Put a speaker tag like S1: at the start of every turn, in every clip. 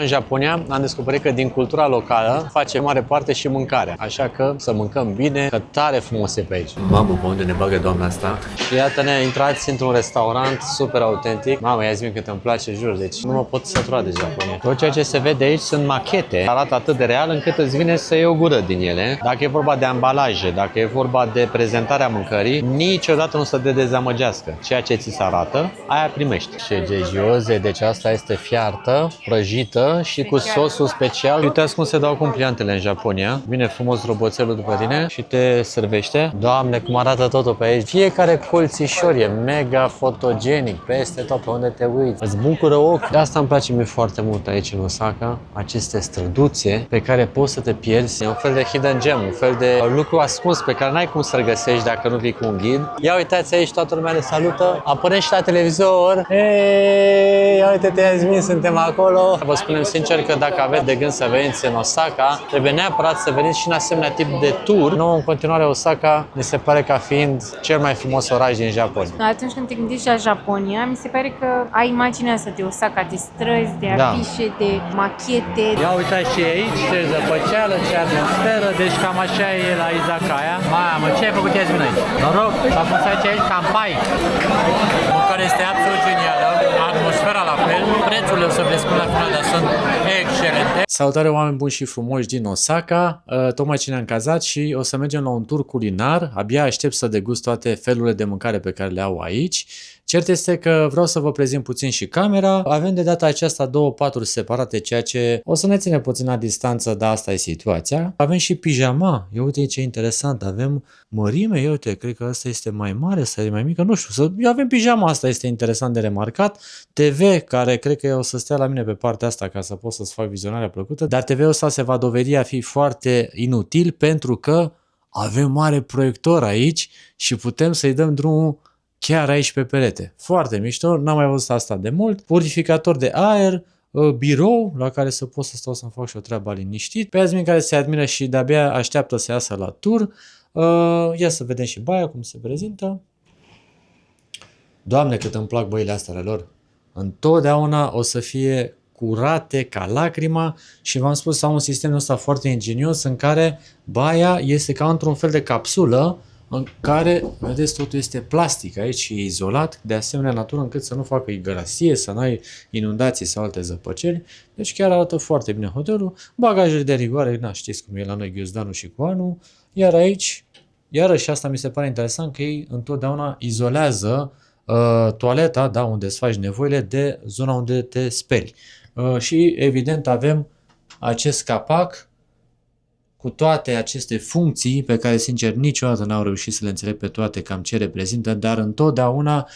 S1: În Japonia am descoperit că din cultura locală face mare parte și mâncarea. Așa că să mâncăm bine, că tare frumos e pe aici. Mamă, pe unde ne bagă doamna asta? Iată-ne, intrați într-un restaurant super autentic. Mamă, ia zi-mi cât îmi place, jur, deci nu mă pot sătura de Japonia. Tot ceea ce se vede aici sunt machete, arată atât de real încât îți vine să iei o gură din ele. Dacă e vorba de ambalaje, dacă e vorba de prezentarea mâncării, niciodată nu să te dezamăgească. Ceea ce ți se arată, aia primești. Ce gioze, deci asta este fiartă, prăjită și cu sosul special. Uitați cum se dau cumpliantele în Japonia. Vine frumos roboțelul după tine și te servește. Doamne, cum arată totul pe aici. Fiecare colțișor e mega fotogenic, peste tot, pe unde te uiți. Îți bucură ochii. De asta îmi place mie foarte mult aici în Osaka. Aceste străduțe pe care poți să te pierzi. E un fel de hidden gem, un fel de lucru ascuns pe care n-ai cum să-l găsești dacă nu vii cu un ghid. Ia uitați aici, toată lumea ne salută. Apărăm și la televizor. Hei, uite-te, Yasmin, suntem acolo. Vă spunem sincer că dacă aveți de gând să veniți în Osaka, trebuie neapărat să veniți și în asemenea tip de tur. Nouă, în continuare, Osaka mi se pare ca fiind cel mai frumos oraș din Japonia.
S2: Atunci când te gândești la Japonia, mi se pare că ai imaginea asta de Osaka, de străzi, de afișe, de machete.
S1: Ia uitați și aici, ce zăpăceală, ce atmosferă, deci cam așa e la izakaya. Mamă, ce ai făcut Yasmin aici? Noroc, s-a pus aici campai. Mâncarea este absolut genială, atmosfera la fel, prețurile o să vă spun la final, dar sunt excelente. Salutare, oameni buni și frumoși din Osaka, tocmai ce ne-am cazat și o să mergem la un tur culinar. Abia aștept să degust toate felurile de mâncare pe care le au aici. Cert este că vreau să vă prezint puțin și camera. Avem de data aceasta două paturi separate, ceea ce o să ne ține puțin la distanță, dar asta e situația. Avem și pijama. Ia uite ce interesant. Avem mărime. Ia uite, cred că asta este mai mare sau e mai mică. Nu știu. Avem pijama. Asta este interesant de remarcat. TV, care cred că o să stea la mine pe partea asta ca să pot să-ți fac vizionarea plăcută. Dar TV-ul ăsta se va dovedi a fi foarte inutil pentru că avem mare proiector aici și putem să-i dăm drumul chiar aici pe perete. Foarte mișto, n-am mai văzut asta de mult. Purificator de aer, birou la care să pot să stau să-mi fac și o treabă liniștit. Pe Yasmin care se admiră și de-abia așteaptă să iasă la tur. Ia să vedem și baia cum se prezintă. Doamne, cât îmi plac băile astea ale lor. Întotdeauna o să fie curate ca lacrima și v-am spus, au un sistem ăsta foarte ingenios în care baia este ca într-un fel de capsulă în care, vedeți, totul este plastic aici și e izolat de asemenea natură încât să nu facă igărasie, să n-ai inundații sau alte zăpăceri. Deci chiar arată foarte bine hotelul. Bagajele de rigoare, na, știți cum e la noi ghiozdanul și coanul. Iar aici, iarăși asta mi se pare interesant că ei întotdeauna izolează toaleta, da, unde îți faci nevoile, de zona unde te speli. Și evident avem acest capac cu toate aceste funcții pe care, sincer, niciodată n-au reușit să le înțeleg pe toate cam ce reprezintă, dar întotdeauna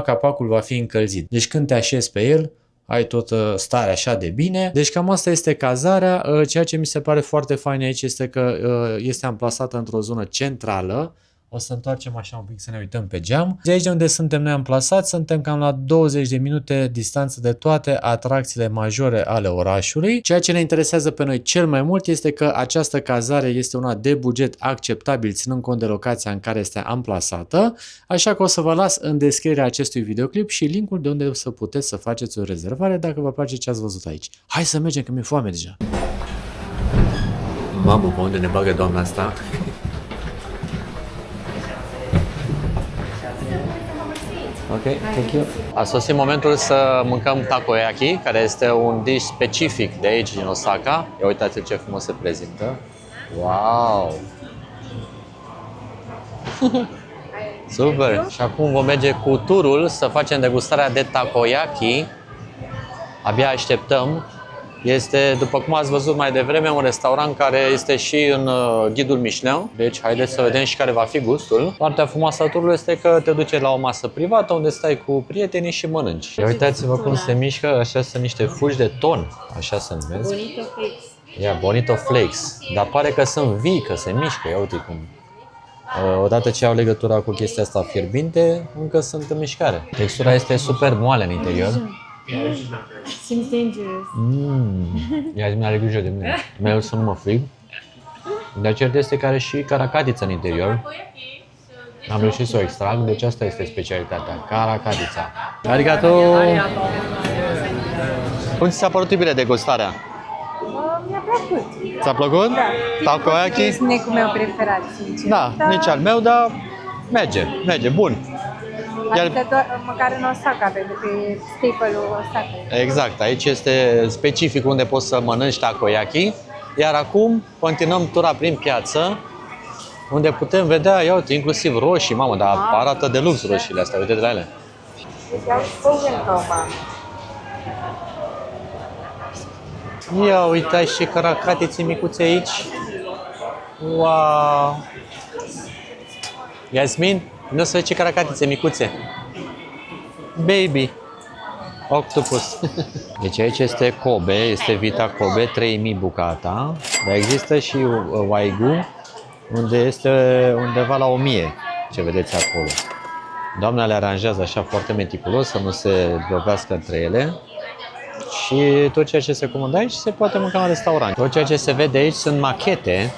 S1: capacul va fi încălzit. Deci când te așezi pe el, ai tot starea așa de bine. Deci cam asta este cazarea. Ceea ce mi se pare foarte fain aici este că este amplasată într-o zonă centrală. O să întoarcem așa un pic să ne uităm pe geam. De aici de unde suntem noi amplasați, suntem cam la 20 de minute distanță de toate atracțiile majore ale orașului. Ceea ce ne interesează pe noi cel mai mult este că această cazare este una de buget acceptabil, ținând cont de locația în care este amplasată. Așa că o să vă las în descrierea acestui videoclip și linkul de unde o să puteți să faceți o rezervare dacă vă place ce ați văzut aici. Hai să mergem, că mi-e foame deja. Mamă, pe unde ne bagă doamna asta? Ok, thank you. A sosit momentul să mâncăm takoyaki, care este un dish specific de aici, din Osaka. Ia uitați ce frumos se prezintă. Wow! Super! Și acum vom merge cu turul să facem degustarea de takoyaki. Abia așteptăm. Este, după cum ați văzut mai devreme, un restaurant care este și în ghidul Michelin. Deci haideți să vedem și care va fi gustul. Partea frumoasă a turului este că te duce la o masă privată unde stai cu prietenii și mănânci. Ia uitați-vă cum se mișcă, așa sunt niște fulgi de ton, așa se numesc.
S2: Bonito Flakes.
S1: Ia, Bonito Flakes. Dar pare că sunt vii, că se mișcă, ia uite cum. Odată ce au legătura cu chestia asta fierbinte, încă sunt în mișcare. Textura este super moale în interior.
S2: Seems dangerous.
S1: Ia zi-mi, are grijă de mine. Mereu să nu mă frig. Dar cert este că are și caracatiță în interior. Am reușit să o extrag, deci asta este specialitatea. Caracatița. Arigato! Cum ți s-a părut, iubire, degustarea?
S2: Mi-a plăcut.
S1: Ți-a plăcut?
S2: Da.
S1: Takoyaki?
S2: E snacul meu preferat, sincer.
S1: Da, nici al meu, dar merge, bun.
S2: Adică doar, măcar în Osaka, pentru că e staple-ul Osaka.
S1: Exact, aici este specific unde poți să mănânci takoyaki. Iar acum continuăm tura prin piață, unde putem vedea, ia uite, inclusiv roșii, mamă, dar arată de lux roșiile astea, uite de la ele. Ia uitați ce caracatițe micuțe aici. Wow! Yasmin, nu să vezi ce caracatițe micuțe. Baby. Octopus. Deci aici este Kobe, este Vita Kobe, 3000 bucata. Dar există și Wagyu, unde este undeva la 1000, ce vedeți acolo. Doamna le aranjează așa foarte meticulos, să nu se lovească între ele. Și tot ceea ce se comandă aici se poate mânca în restaurant. Tot ceea ce se vede aici sunt machete.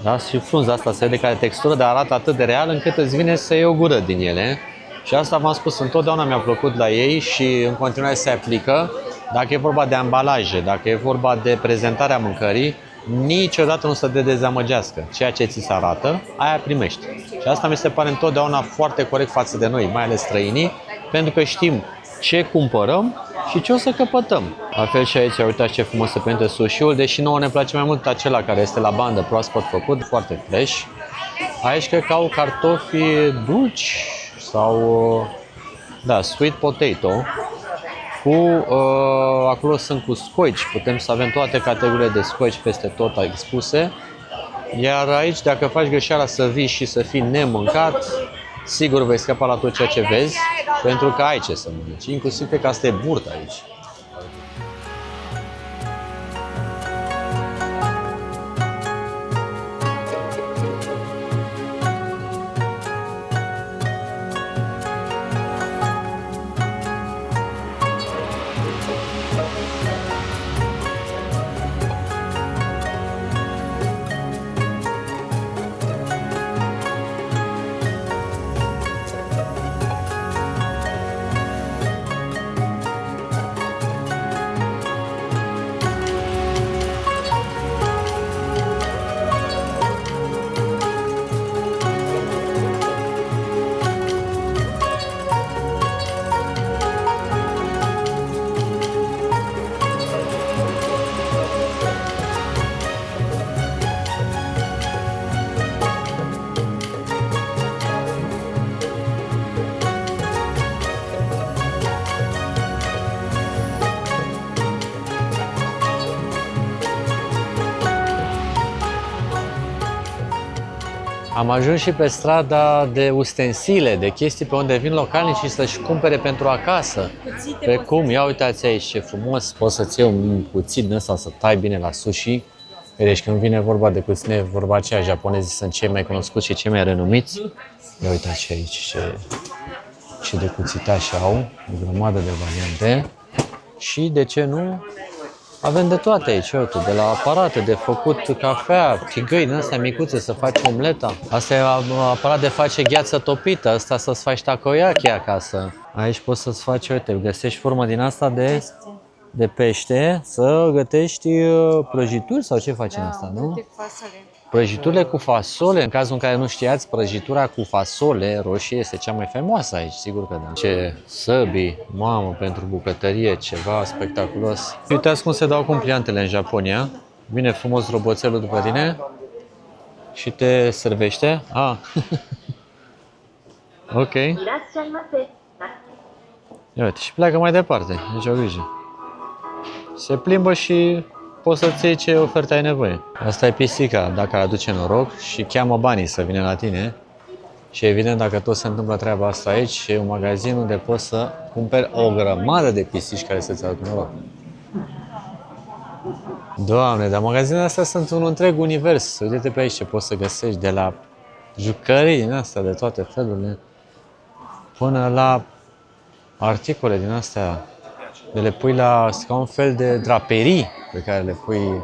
S1: Da? Și frunza asta se vede care textură, dar arată atât de real încât îți vine să iei o gură din ele. Și asta v-am spus, întotdeauna mi-a plăcut la ei și în continuare se aplică. Dacă e vorba de ambalaje, dacă e vorba de prezentarea mâncării, niciodată nu să te dezamăgească. Ceea ce ți se arată, aia primești. Și asta mi se pare întotdeauna foarte corect față de noi, mai ales străinii, pentru că știm ce cumpărăm și ce o să căpătăm. La fel și aici, uitați ce frumos se prinde sushi-ul, deși nouă ne place mai mult acela care este la bandă, proaspăt făcut, foarte fresh. Aici cred că au cartofi dulci sau, da, sweet potato. Acolo sunt cu scoici, putem să avem toate categoriile de scoici peste tot expuse. Iar aici, dacă faci greșeala să vii și să fii nemâncat, sigur vei scăpa la tot ceea ce vezi, pentru că ai ce să mănânci. Inclusiv cred că asta e burtă aici. Am ajuns și pe strada de ustensile, de chestii pe unde vin localnicii să-și cumpere pentru acasă. Precum, ia uitați aici ce frumos, poți să-ți iei un cuțit din ăsta să tai bine la sushi. Deci când vine vorba de cuține, vorba aceea, japonezii sunt cei mai cunoscuți și cei mai renumiți. Ia uitați aici ce de cuțitași au, o grămadă de variante. Și, de ce nu, avem de toate aici, uite, de la aparate de făcut cafea, tigăi din astea micuțe să faci omleta. Asta e aparat de face gheață topită, asta să-ți faci takoyaki acasă. Aici poți să-ți faci, uite, găsești formă din asta de pește, să gătești prăjituri sau ce faci în asta, nu? Prăjiturile cu fasole, în cazul în care nu știați, prăjitura cu fasole roșie este cea mai faimoasă aici, sigur că da. Ce săbii, mamă, pentru bucătărie, ceva spectaculos. Uitați cum se dau cumpliantele în Japonia. Vine frumos roboțelul după tine și te servește. Ah. Ok. Ia uite, și pleacă mai departe, nici o grijă. Se plimbă și poți să-ți iei ce ofertă ai nevoie. Asta e pisica, dacă aduce noroc și cheamă banii să vină la tine. Și evident, dacă tot se întâmplă treaba asta aici, e un magazin unde poți să cumperi o grămadă de pisici care să-ți aducă noroc. Doamne, dar magazinele astea sunt un întreg univers. Uite-te pe aici ce poți să găsești, de la jucării din astea, de toate felurile, până la articole din astea. Le pui ca un fel de draperii pe care le pui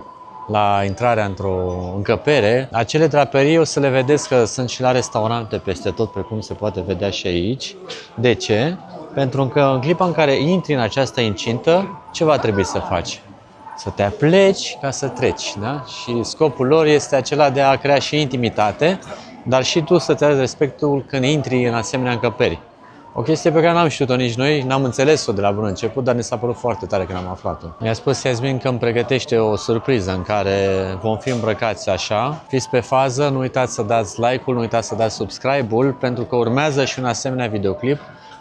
S1: la intrarea într-o încăpere. Acele draperii o să le vedeți că sunt și la restaurante peste tot, precum se poate vedea și aici. De ce? Pentru că în clipa în care intri în această incintă, ce va trebui să faci? Să te apleci ca să treci, da? Și scopul lor este acela de a crea și intimitate, dar și tu să-ți arăți respectul când intri în asemenea încăperi. O chestie pe care n-am știut-o nici noi, n-am înțeles-o de la bun început, dar ne s-a părut foarte tare când am aflat-o. Mi-a spus Iasmin că îmi pregătește o surpriză în care vom fi îmbrăcați așa. Fiți pe fază, nu uitați să dați like-ul, nu uitați să dați subscribe-ul, pentru că urmează și un asemenea videoclip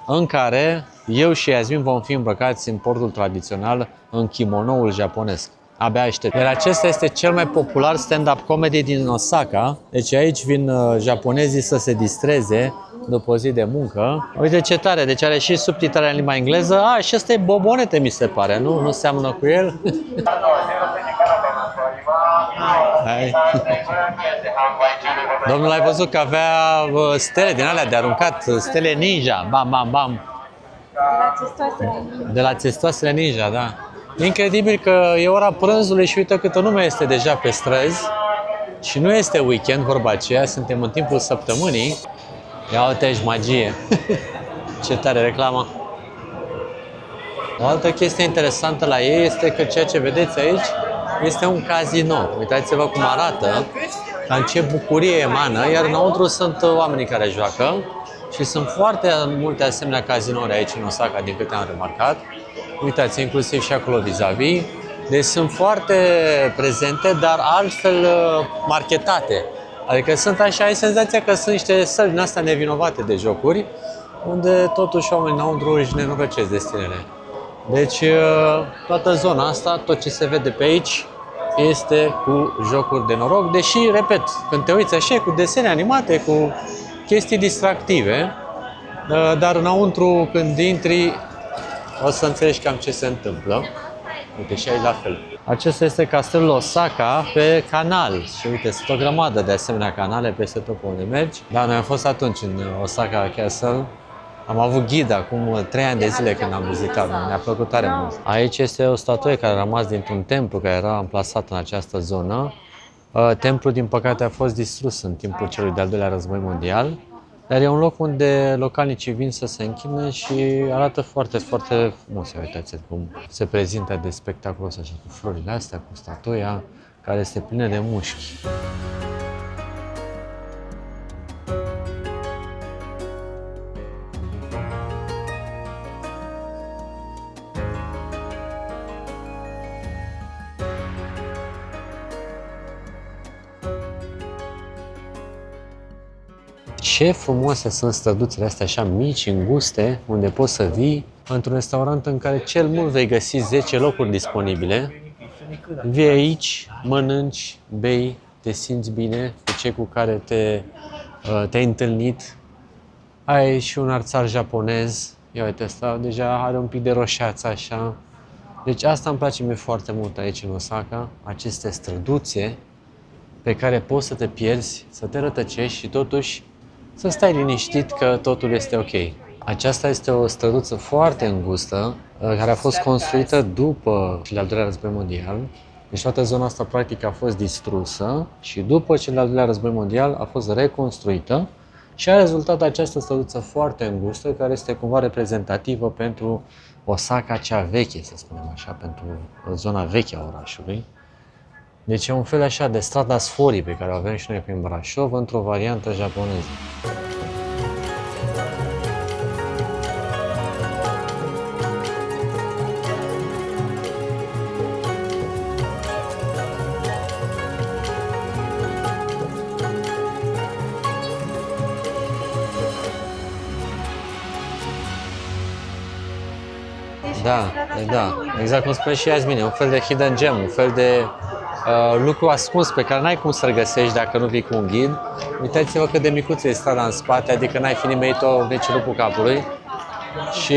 S1: în care eu și Iasmin vom fi îmbrăcați în portul tradițional, în kimonoul japonez. Abia aștept. Iar acesta este cel mai popular stand-up comedy din Osaka. Deci aici vin japonezii să se distreze după o zi de muncă. Uite ce tare, deci are și subtitrare în limba engleză. Și ăsta e Bobonete, mi se pare, nu? Nu seamănă cu el? Hai. Domnul, ai văzut că avea stele din alea de aruncat, stele ninja, bam, bam, bam. De la Țestoasele Ninja, da. Incredibil că e ora prânzului și uite câtă lume este deja pe străzi. Și nu este weekend, vorba aceea, suntem în timpul săptămânii. Ia uite aici, magie. Ce tare reclamă. O altă chestie interesantă la ei este că ceea ce vedeți aici este un casino. Uitați-vă cum arată, ca ce bucurie emană, iar înăuntru sunt oamenii care joacă. Și sunt foarte multe asemenea cazinouri aici în Osaka, din câte am remarcat. Uitați, inclusiv și acolo vis-a-vis. Deci sunt foarte prezente, dar altfel marketate. Adică sunt așa, ai senzația că sunt niște săli din astea nevinovate de jocuri, unde totuși oamenii înăuntru își nenorocesc destinele. Deci toată zona asta, tot ce se vede pe aici, este cu jocuri de noroc, deși, repet, când te uiți așa, cu desene animate, cu chestii distractive, dar înăuntru, când intri, o să înțelegi cam ce se întâmplă. Uite, și aici la fel. Acesta este castelul Osaka pe canal. Și uite, sunt o grămadă de asemenea canale peste tot pe unde mergi. Da, noi am fost atunci în Osaka Castle. Am avut ghid acum 3 ani de zile când am vizitat. Mi-a plăcut tare mult. Aici este o statuie care a rămas dintr-un templu care era amplasat în această zonă. Templul, din păcate, a fost distrus în timpul celui de-al doilea război mondial. Dar e un loc unde localnicii vin să se închine și arată foarte, foarte frumos. Uitați cum se prezintă de spectaculos așa, cu florile astea, cu statuia, care este plină de mușchi. Ce frumoase sunt străduțele astea așa mici, înguste, unde poți să vii într-un restaurant în care cel mult vei găsi 10 locuri disponibile. Vii aici, mănânci, bei, te simți bine cu cei cu care te-ai întâlnit. Ai și un arțar japonez. Ia uite, asta deja are un pic de roșeață așa. Deci asta îmi place mie foarte mult aici în Osaka, aceste străduțe pe care poți să te pierzi, să te rătăcești și totuși să stai liniștit că totul este ok. Aceasta este o străduță foarte îngustă, care a fost construită după cel de-al doilea război mondial. Deci toată zona asta practic a fost distrusă și după cel de-al doilea război mondial a fost reconstruită și a rezultat această străduță foarte îngustă, care este cumva reprezentativă pentru Osaka cea veche, să spunem așa, pentru zona veche a orașului. Deci e un fel așa de strada Sforii pe care o avem și noi prin Brașov, într-o variantă japoneză. Da, exact cum spune și Iasmin, un fel de hidden gem, un fel de lucru ascuns pe care n-ai cum să-l găsești dacă nu vii cu un ghid. Uitați-vă cât de micuță e strada în spate, adică n-ai fi nimeit-o veci lupul capului. Și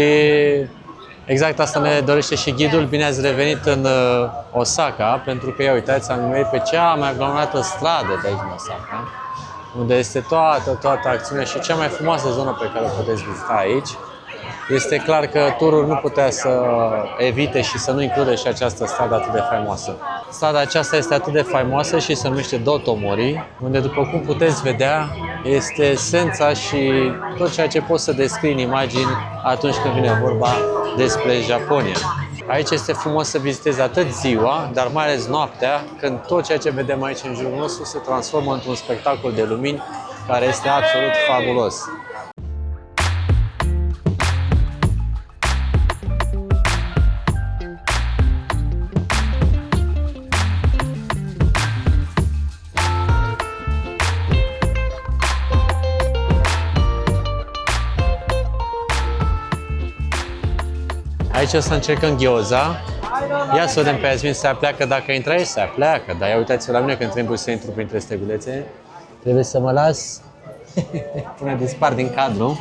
S1: exact asta ne dorește și ghidul. Bine ați revenit în Osaka, pentru că, ia uitați, am nimerit pe cea mai aglomerată stradă de aici în Osaka, unde este toată acțiunea și cea mai frumoasă zonă pe care o puteți vizita aici. Este clar că turul nu putea să evite și să nu includă și această stradă atât de faimoasă. Strada aceasta este atât de faimoasă și se numește Dotomori, unde, după cum puteți vedea, este esența și tot ceea ce poți să descrii în imagini atunci când vine vorba despre Japonia. Aici este frumos să vizitezi atât ziua, dar mai ales noaptea, când tot ceea ce vedem aici în jurul nostru se transformă într-un spectacol de lumini care este absolut fabulos. Aici o să încercăm gyoza. Ia să vedem pe Yasmin, se apleacă. Dacă intră aici, se apleacă. Dar ia uitați-vă la mine când trebuie să intru printre stegulețe. Trebuie să mă las până dispar din cadru.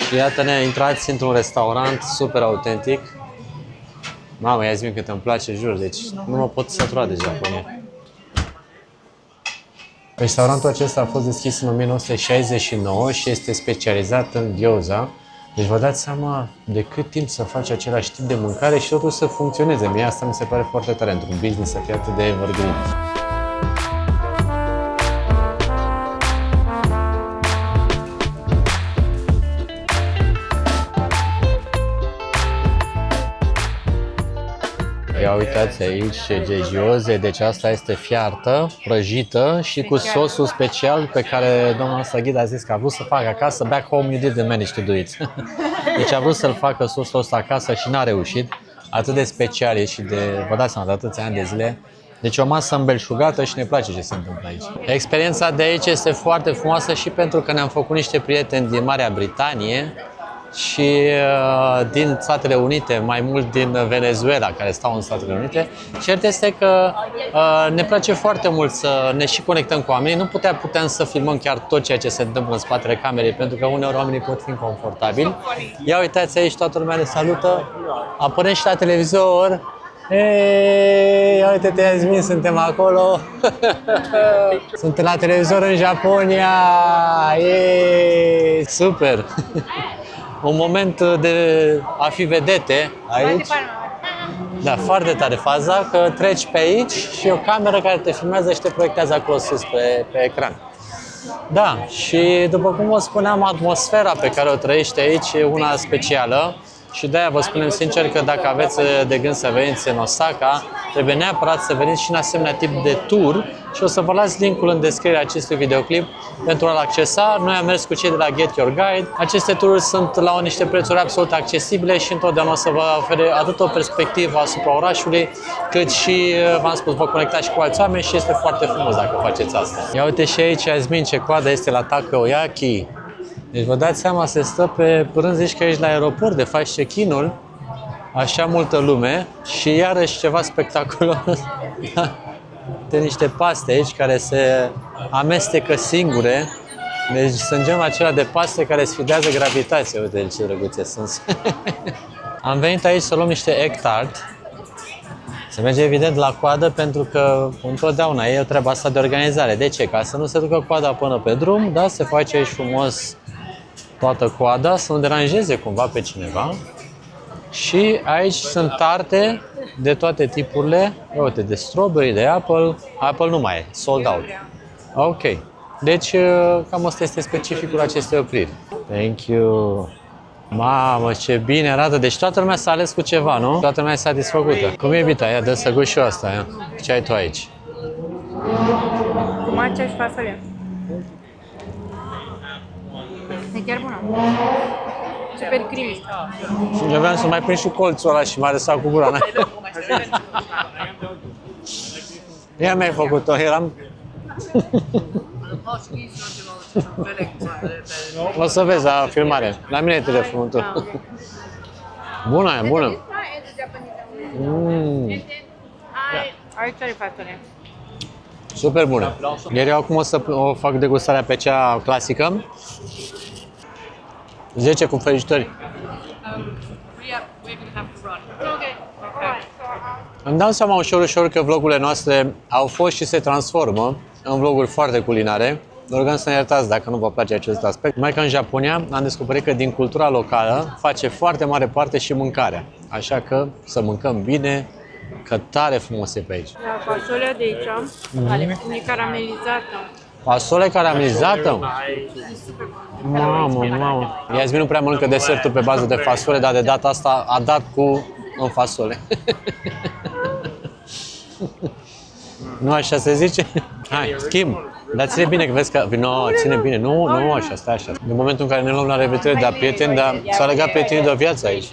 S1: Și iată-ne, intrați într-un restaurant super autentic. Mamă, Yasmin, cât îmi place, jur, deci nu mă pot sătura de Japonia. Restaurantul acesta a fost deschis în 1969 și este specializat în gyoza. Deci vă dați seama de cât timp să faci același tip de mâncare și totul să funcționeze. Mie asta mi se pare foarte tare, într-un business să fie atât de evergreen. Ia uitați aici ce gyoze, deci asta este fiartă, prăjită și cu sosul special pe care doamna noastră ghid a zis că a vrut să facă acasă. Back home you didn't manage to do it. Deci a vrut să-l facă sosul ăsta acasă și n-a reușit. Atât de special e și de, vă dați seama, de atâția ani de zile. Deci o masă îmbelșugată și ne place ce se întâmplă aici. Experiența de aici este foarte frumoasă și pentru că ne-am făcut niște prieteni din Marea Britanie și din Statele Unite, mai mult din Venezuela, care stau în Statele Unite. Cert este că ne place foarte mult să ne și conectăm cu oamenii. Nu putem să filmăm chiar tot ceea ce se întâmplă în spatele camerei, pentru că uneori oamenii pot fi inconfortabili. Ia uitați aici, toată lumea ne salută. Apărăm și la televizor. Hei, uite-te, Yasmin, suntem acolo. Suntem la televizor în Japonia. Ei, super! Un moment de a fi vedete aici. Da, foarte tare faza, că treci pe aici și o cameră care te filmează și te proiectează acolo sus pe ecran. Da, și după cum vă spuneam, atmosfera pe care o trăiește aici e una specială. Și de-aia vă spunem sincer că dacă aveți de gând să veniți în Osaka, trebuie neapărat să veniți și în asemenea tip de tour și o să vă las linkul în descrierea acestui videoclip pentru a-l accesa. Noi am mers cu cei de la Get Your Guide. Aceste tururi sunt la niște prețuri absolut accesibile și întotdeauna o să vă ofere atât o perspectivă asupra orașului, cât și, v-am spus, vă conectați și cu alți oameni și este foarte frumos dacă faceți asta. Ia uite și aici, Yasmin, ce coadă este la takoyaki. Deci vă dați seama, se stă pe rând, zici că ești la aeroport, de faci check-in-ul, așa multă lume și iarăși ceva spectaculos. De niște paste aici care se amestecă singure. Deci sunt genul acela de paste care sfidează gravitația. Uite ce drăguțe sunt. Am venit aici să luăm niște egg tart. Se merge evident la coadă pentru că întotdeauna e o treabă asta de organizare. De ce? Ca să nu se ducă coada până pe drum, da? Se face aici frumos toată coada, să nu deranjeze cumva pe cineva. Și aici sunt tarte de toate tipurile. Uite, de strawberry, de apple. Apple nu mai e, sold out. Ok. Deci, cam asta este specificul acestei opriri. Thank you. Mamă, ce bine arată. Deci toată lumea s-a ales cu ceva, nu? Toată lumea e satisfăcută. Cum e, Bita? Ia, dă să gust și eu asta, ia. Ce ai tu aici?
S2: Matcha și fasole. E chiar bună. Super creamy.
S1: Eu vreau să mai prind și colțul ăla și m-a lăsat cu gura. Ia mi-ai făcut-o, eram... O să vezi la filmare. La mine e telefonul tău. Bună e, bună.
S2: Aici are fasole.
S1: Super bună. Iar eu acum o să o fac degustarea pe cea clasică. 10 cu felicitări. Îmi dau seama ușor că vlogurile noastre au fost și se transformă în vloguri foarte culinare. Vă rugăm să ne iertați dacă nu vă place acest aspect. Mai că în Japonia am descoperit că din cultura locală face foarte mare parte și mâncarea. Așa că să mâncăm bine, Că tare frumos e pe aici.
S2: Da, fasolea de aici e caramelizată.
S1: Fasole caramelizată? Mamă. Iasmin nu prea mănâncă desertul pe bază de fasole, dar de data asta a dat în fasole. Nu așa se zice? Hai, schimb. Dar ține bine, că vezi că... No, ține bine. Nu așa, stai așa. În momentul în care ne luăm la revedere, dar prieteni, dar s-au legat prietenii de o viață aici.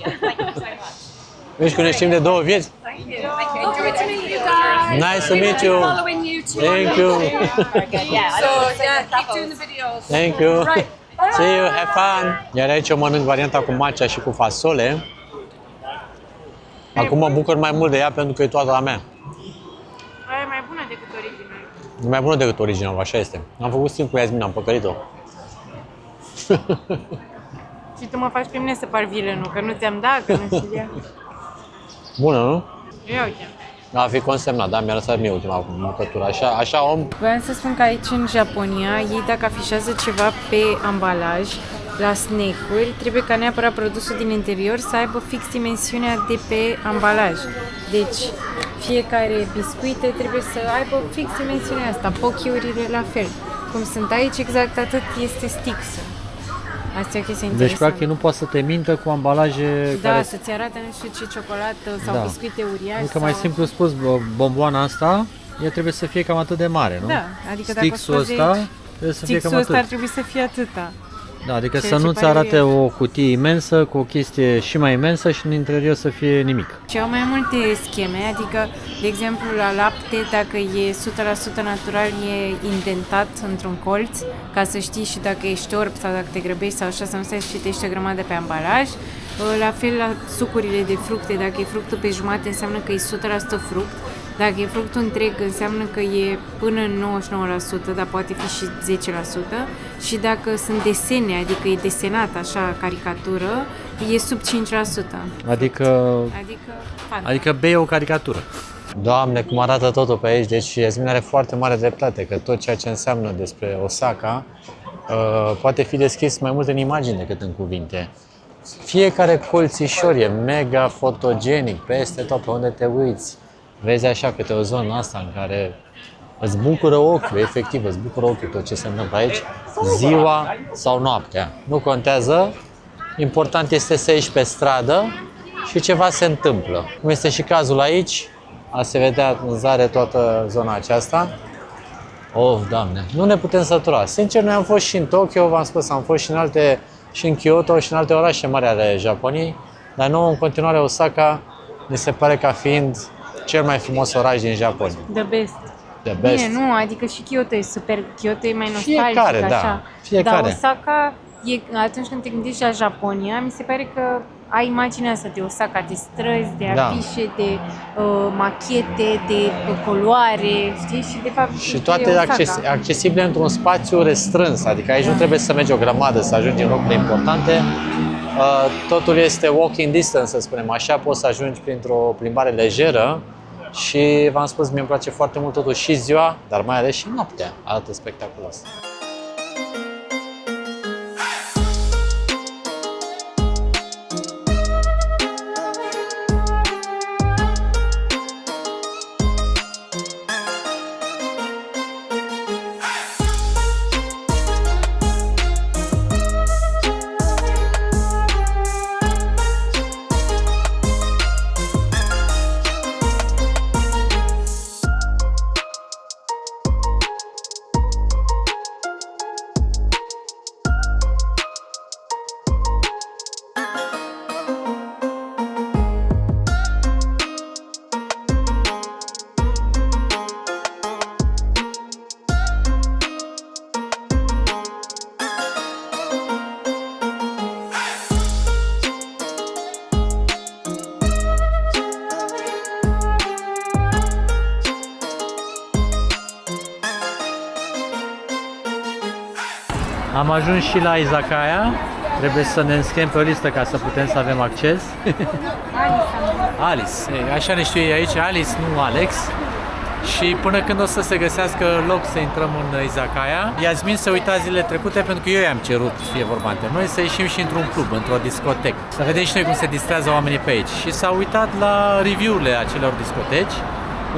S1: Vezi că ne știm de 2 vieți. Nice to meet you. Thank you. Thank you. See you, have fun. Iar aici eu mănânc varianta cu matcha și cu fasole. Acum mă bucur mai mult de ea pentru că e toată a mea.
S2: Aia e mai bună decât original.
S1: E mai bună decât original, așa este. Am făcut schimb cu Iasmin, am păcălit-o.
S2: Și tu mă faci pe mine să par vilenul, că nu ți-am dat, că nu știu.
S1: Bună, nu?
S2: Ia uite.
S1: A fi consemnat, da, mi-a lăsat mie ultima bucătură. Așa om.
S2: Vreau să spun că aici în Japonia, ei dacă afișează ceva pe ambalaj, la snack-uri, trebuie ca neapărat produsul din interior să aibă fix dimensiunea de pe ambalaj. Deci, fiecare biscuite trebuie să aibă fix dimensiunea asta, pochiurile la fel. Cum sunt aici, exact atât este stixul. Asta e o chestie interesantă.
S3: Deci, practic, nu poți să te mintă cu ambalaje
S2: da,
S3: care...
S2: să-ți arate, nu știu ce, ciocolată sau
S3: Da.
S2: biscuite uriașe.
S3: Adică, mai simplu spus, bomboana asta, ea trebuie să fie cam atât de mare, nu?
S2: Da, adică dacă
S3: Stixul
S2: scoți
S3: ăsta trebuie să fie cam
S2: stixul ăsta ar
S3: atât.
S2: trebui să fie atâta.
S3: Da, adică
S2: Ceea
S3: să
S2: ce
S3: nu-ți
S2: pare
S3: arate
S2: eu.
S3: o cutie imensă cu o chestie și mai imensă și în interior să fie nimic.
S2: Și au mai multe scheme, adică, de exemplu, la lapte, dacă e 100% natural, e indentat într-un colț, ca să știi și dacă ești orb sau dacă te grăbești sau așa, să nu stai să citești o grămadă pe ambalaj. La fel, la sucurile de fructe, dacă e fructul pe jumate, înseamnă că e 100% fruct. Dacă e fructul întreg, înseamnă că e până în 99%, dar poate fi și 10%. Și dacă sunt desene, adică e desenat așa, caricatură, e sub 5%.
S3: Adică bei o caricatură.
S1: Doamne, cum arată totul pe aici. Deci Iasmin are foarte mare dreptate, că tot ceea ce înseamnă despre Osaka poate fi descris mai mult în imagini decât în cuvinte. Fiecare colțișor e mega fotogenic, peste tot, pe unde te uiți. Vezi așa câte o zonă asta în care îți bucură ochiul, efectiv îți bucură ochiul tot ce se întâmplă aici, ziua sau noaptea. Nu contează, important este să ieși pe stradă și ceva se întâmplă. Cum este și cazul aici, a se vedea în zare toată zona aceasta. Of, Doamne, nu ne putem sătura. Sincer, noi am fost și în Tokyo, v-am spus, am fost și în Kyoto și în alte orașe mari ale Japoniei, dar nouă în continuare Osaka ne se pare ca fiind cel mai frumos oraș din Japonia.
S2: The best.
S1: The best.
S2: Bine, nu, adică și Kyoto e super, Kyoto e mai nostalgic,
S1: Fiecare,
S2: așa.
S1: da, fiecare.
S2: Dar Osaka, atunci când te gândești la Japonia, mi se pare că ai imaginea asta de Osaka, de străzi, de afișe, de machete, de coloare, știi? Și de fapt
S1: Și
S2: e
S1: toate
S2: Osaka.
S1: accesibile într-un spațiu restrâns, adică aici nu trebuie să mergi o grămadă să ajungi în locurile importante. Totul este walking distance, să spunem așa, poți să ajungi printr-o plimbare lejeră și v-am spus, mie îmi place foarte mult totul și ziua, dar mai ales și noaptea, arată spectaculos.
S3: Am ajuns și la izakaya. Trebuie să ne înscriem pe o listă ca să putem să avem acces. Alice. Ei, așa ne știu ei aici, Alice, nu Alex. Și până când o să se găsească loc să intrăm în izakaya, Iasmin se uita zilele trecute pentru că eu i-am cerut, fie vorba între noi, să ieșim și într-un club, într-o discotecă. Să vedem și noi cum se distrează oamenii pe aici. Și s-a uitat la review-urile acelor discoteci,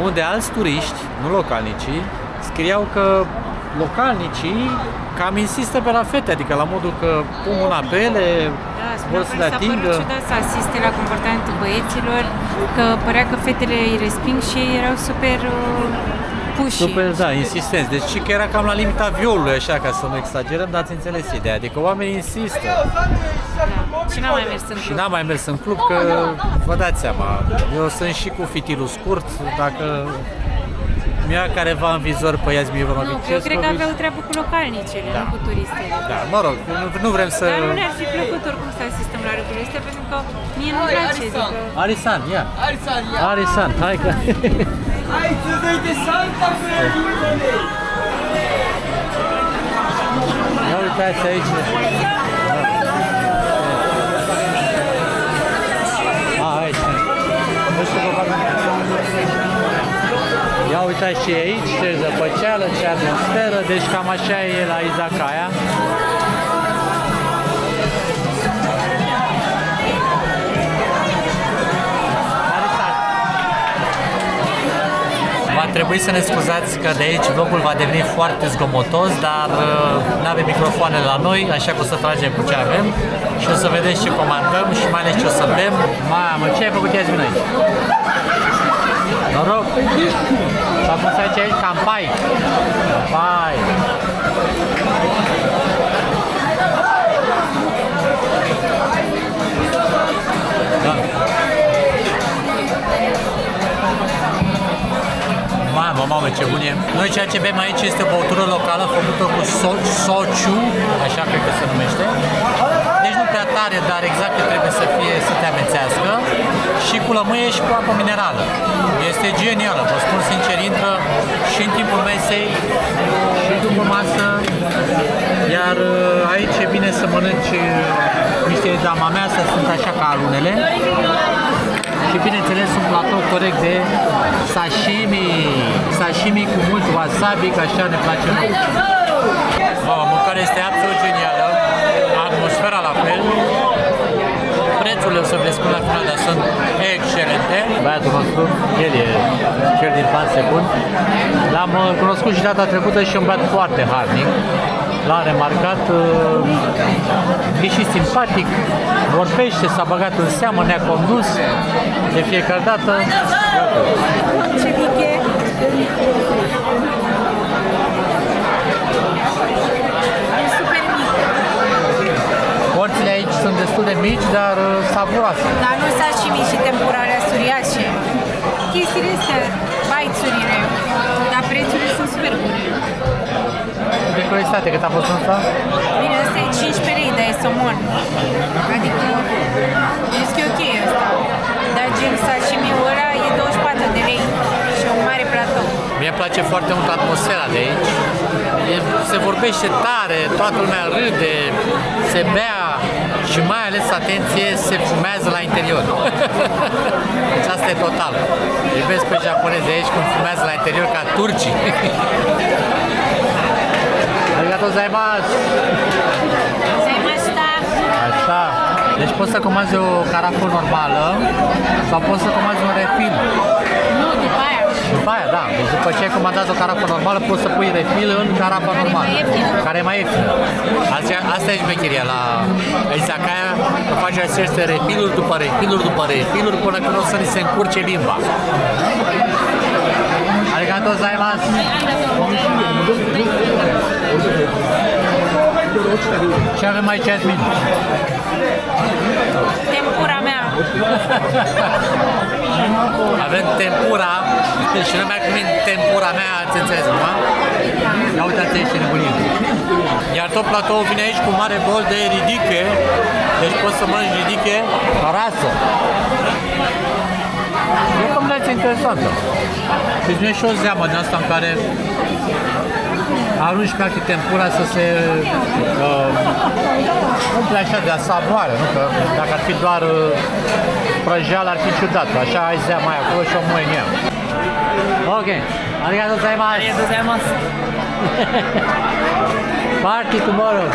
S3: unde alți turiști, nu localnicii, scriau că localnicii cam insistă pe la fete, adică la modul că pun mâna pe ele, vor să le atingă.
S2: S-a ciudat să asiste la comportamentul băieților, că părea că fetele îi resping și ei erau super puși.
S3: Super, da, insistenți. Deci și că era cam la limita violului, așa, ca să nu exagerăm, dar ați înțeles ideea. Adică oamenii insistă.
S2: Da. Și n-am mai mers în
S3: Și
S2: club.
S3: n-am mai mers în club, că vă dați seama, eu sunt și cu fitilul scurt, dacă mi-a careva în vizor pe Iasmin Ivanovici.
S2: Eu cred că aveau treabă cu localnicele,
S3: Da.
S2: nu cu turistele.
S3: Da, mă rog, nu vrem să...
S2: Dar nu ne-ar fi plăcut oricum să asistăm la regulile astea, pentru că mie nu-mi place, adică...
S3: Arisan, ia! Arisan, hai că... Ia uitați aici. Aici. Nu știu că fac... Ia uitați și aici, ce zăpăceală, ce atmosferă, deci cam așa e la izakaya. Va trebui să ne scuzați că de aici vlogul va deveni foarte zgomotos, dar nu avem microfoane la noi, așa că o să tragem cu ce avem și o să vedeți ce comandăm și mai ales ce o să bem. Mamă, ce ai făcut Iasmin aici? Noroc! S-a pus aici campai! Campai! Da. Mamă, ce bun e! Noi ceea ce bem aici este o băutură locală făcută cu sociu, așa cred că se numește. Deci nu prea tare, dar exact că trebuie să fie, să te amețească. Și cu lămâie și cu apă minerală. Este genială, vă spun sincer, intră și în timpul mesei și după masă. Iar aici e bine să mănânci niște damameasa, sunt așa ca alunele. Și bineînțeles un platou corect de sashimi. Sashimi cu mult wasabi, că așa ne place mult. Mâncarea este absolut genială. Atmosfera la fel. Prețurile o să vă spun la final, dar sunt excelente. Băiatul nostru, el e cel din Panse Bun. L-am cunoscut și data trecută și un băiat foarte harnic. L-am remarcat, e și simpatic, vorbește, s-a băgat în seamă, ne-a condus de fiecare dată.
S2: Ce miche! E super mic.
S3: Porțile aici sunt destul de mici, dar savuroase.
S2: Dar nu sashimi și tempura alea suriace. Chestiile astea, baițurile, dar prețurile sunt super bune.
S3: De curiozitate, cât a fost ăsta?
S2: Bine, ăsta e 15 lei, dar e somon. Adică, zic că e ok ăsta. Dar gen sashimi-ul ăla e 24 de lei și un mare platou.
S3: Mie îmi place foarte mult atmosfera de aici. Se vorbește tare, toată lumea râde, se bea și mai ales, atenție, se fumează la interior. Deci asta e total. Îi vezi pe japonezi aici cum fumează la interior ca turcii. Arigato gozaimasu! Așa. Deci poți să comanzi o carafă normală sau poți să comanzi un refill.
S2: Nu, după aia.
S3: După aia, da. Deci după ce ai comandat o carafă normală, poți să pui refill în carafa normală. Care e mai ieftină. Asta e șmecheria la izakaya, că faci aceste refilluri după refilluri după refilluri până când o să ni se încurce limba. Arigato gozaimasu! Ce avem aici, Yasmin?
S2: Tempura mea.
S3: Avem tempura și noi mai numim tempura mea, ați înțeles, nu? Ia uitați aici ce nebunie. Iar tot platoul vine aici cu mare bol de ridiche, deci poți să mănânci ridiche rasă. E o combinație interesantă. Deci nu e și o zeamă din asta în care arunci practic tempura să se umple așa de savoare, nu? Că dacă ar fi doar prăjeală ar fi ciudat, așa ai zeama mai acolo și o moi în ea. Ok, Arigatou gozaimasu. Party tomorrow.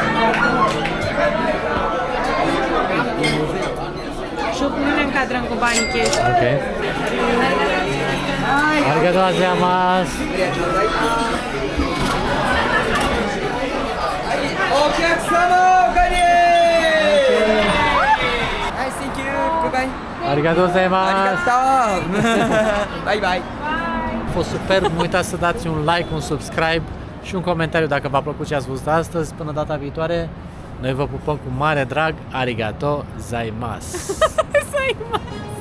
S2: Și nu ne încadrăm cu banii cash.
S3: Ok. Arigatou gozaimasu.
S4: お客様おかえりはい、Thank you! Goodbye!
S3: Arigatou gozaimasu.
S4: ありがとうバイバイ
S3: A fost superb, nu uitați să dați un like, un subscribe și un comentariu dacă v-a plăcut ce ați văzut astăzi. Până data viitoare, noi vă pupăm cu mare drag. Arigatou gozaimasu.
S2: Gozaimasu.